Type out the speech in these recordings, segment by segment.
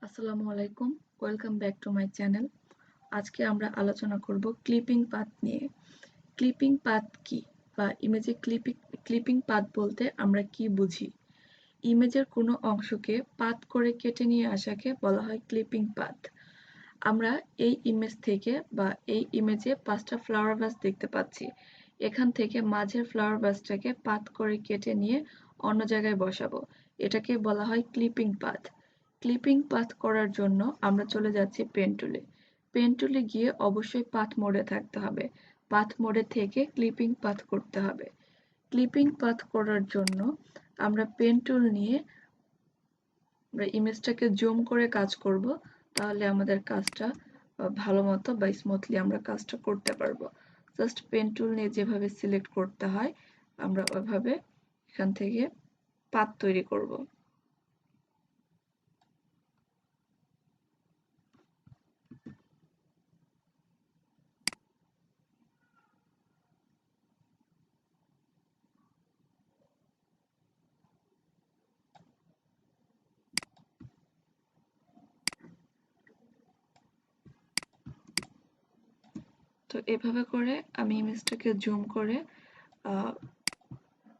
আসসালামু আলাইকুম, welcome back to my channel. আজকে আমরা আলোচনা করব ক্লিপিং পাথ নিয়ে। ক্লিপিং পাথ কি বা ইমেজে ক্লিপিং পাথ বলতে আমরা কি বুঝি? ইমেজের কোনো অংশকে পাথ করে কেটে নিয়ে আসাকে বলা হয় ক্লিপিং পাথ। আমরা এই ইমেজ থেকে বা এই ইমেজে 5টা ফ্লাওয়ার ভাস দেখতে পাচ্ছি। এখান থেকে মাঝের ফ্লাওয়ার ভাসটাকে পাথ করে কেটে নিয়ে অন্য জায়গায় বসাবো। এটাকে বলা হয় ক্লিপিং পাথ। ক্লিপিং পাথ করার জন্য আমরা চলে যাচ্ছি পেন টুলে। পেন টুলে গিয়ে অবশ্যই পাথ মোডে থাকতে হবে। পাথ মোডে থেকে ক্লিপিং পাথ করতে হবে। ক্লিপিং পাথ করার জন্য আমরা পেন টুল নিয়ে আমরা ইমেজটাকে জুম করে কাজ করব, তাহলে আমাদের কাজটা ভালো মতো বা স্মুথলি আমরা কাজটা করতে পারবো। জাস্ট পেন টুল নিয়ে যেভাবে সিলেক্ট করতে হয় আমরা ওইভাবে এখান থেকে পাথ তৈরি করব। তো এভাবে করে আমি ইমেজটাকে জুম করে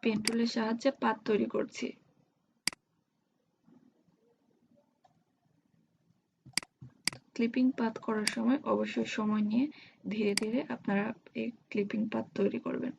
পেন টুলের সাহায্যে পাথ তৈরি করছি। ক্লিপিং পাথ করার সময় অবশ্যই সময় নিয়ে ধীরে ধীরে আপনারা এই ক্লিপিং পাথ তৈরি করবেন।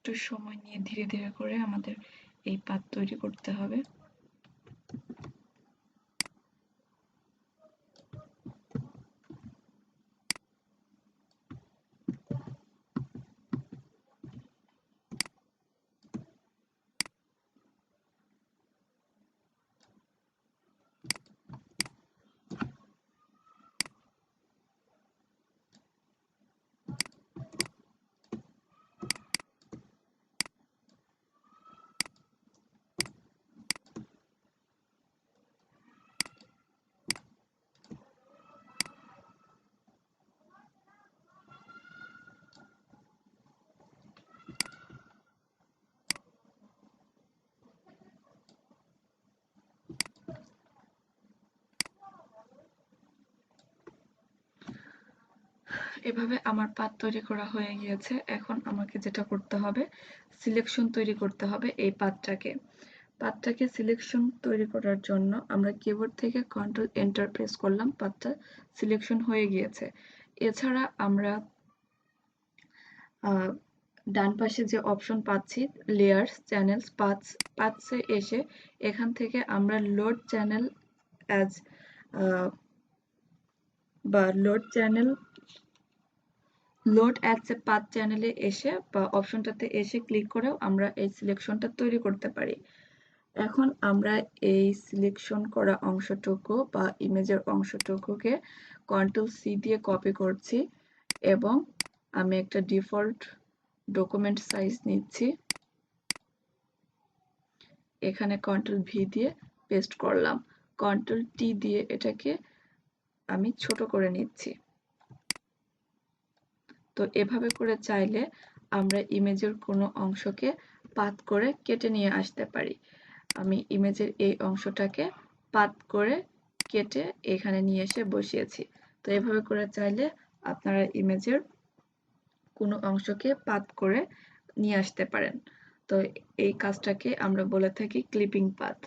একটু সময় নিয়ে ধীরে ধীরে করে আমাদের এই পাথ তৈরি করতে হবে। এভাবে আমার পাথ তৈরি করা হয়ে গিয়েছে। এখন আমাকে যেটা করতে হবে, সিলেকশন তৈরি করতে হবে এই পাথটাকে সিলেকশন তৈরি করার জন্য আমরা কিবোর্ড থেকে কন্ট্রোল এন্টার প্রেস করলাম, পাথটা সিলেকশন হয়ে গিয়েছে। এছাড়া আমরা ডান পাশে যে অপশন পাচ্ছি লেয়ার্স, চ্যানেলস, পাথসে এসে এখান থেকে আমরা লোড চ্যানেল অ্যাজ বা লোড অ্যাডস এ পাথ চ্যানেলে এসে বা অপশনটাতে এসে ক্লিক করেও আমরা এই সিলেকশনটা তৈরি করতে পারি। এখন আমরা এই সিলেকশন করা অংশটুকু বা ইমেজের অংশটুকুকে Ctrl+C দিয়ে কপি করছি এবং আমি একটা ডিফল্ট ডকুমেন্ট সাইজ নিচ্ছি। এখানে Ctrl+V দিয়ে পেস্ট করলাম। Ctrl+T দিয়ে এটাকে আমি ছোট করে নিচ্ছি। তো এভাবে করে চাইলে আমরা ইমেজের কোনো অংশকে পাত করে কেটে নিয়ে আসতে পারি। আমি ইমেজের এই অংশটাকে পাত করে কেটে এখানে নিয়ে এসে বসিয়েছি। তো এভাবে করে চাইলে আপনারা ইমেজের কোনো অংশকে পাত করে নিয়ে আসতে পারেন। তো এই কাজটাকে আমরা বলে থাকি ক্লিপিং পাথ।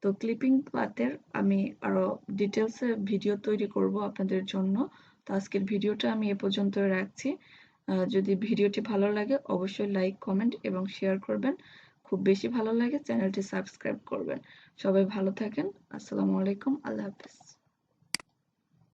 তো ক্লিপিং পাথের আমি আরো ডিটেলসে ভিডিও তৈরি করব আপনাদের জন্য। তো আজকের ভিডিওটা আমি এ পর্যন্ত রাখছি। যদি ভিডিওটি ভালো লাগে অবশ্যই লাইক, কমেন্ট এবং শেয়ার করবেন। খুব বেশি ভালো লাগে চ্যানেলটি সাবস্ক্রাইব করবেন। সবাই ভালো থাকেন। আসসালামু আলাইকুম। আল্লাহ হাফেজ।